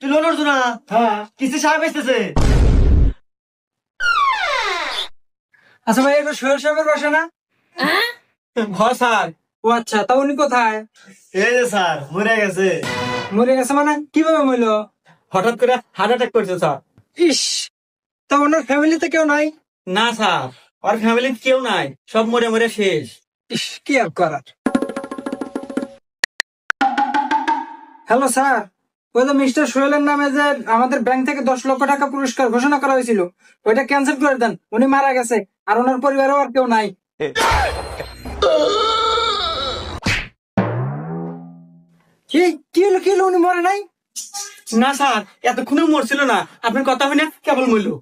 তুই লোন উঠছো না? হ্যাঁ, কিস্তি সাহেব এসতেছে। আচ্ছা ভাই, এটা সোহেল সাহেবের বাসা না? হ্যাঁ স্যার। ও আচ্ছা, তা উনি কোথায়? এই যে স্যার মরে গেছে। মরে গেছে মানে কিভাবে মরলো? হঠাৎ করে হার্ট অ্যাটাক করছে স্যার। ইস, তা ওনার ফ্যামিলিতে কেউ নাই? না স্যার, ওর ফ্যামিলি কেউ নাই, সব মরে মরে শেষ। ইস, কি আর করার। হ্যালো স্যার, ওই যে মিস্টার সোহেলের নামে যে আমাদের ব্যাংক থেকে 10 লক্ষ টাকা পুরস্কার ঘোষণা করা হয়েছিল, ওইটা ক্যান্সেল করে দেন। উনি মারা গেছে, আর ওনার পরিবারেও আর কেউ নাই। কি কি হলো, কি হলো? উনি মরে নাই? না স্যার, এতক্ষণও মরছিল না, আপনার কথা হয় না, কেবল মরলো।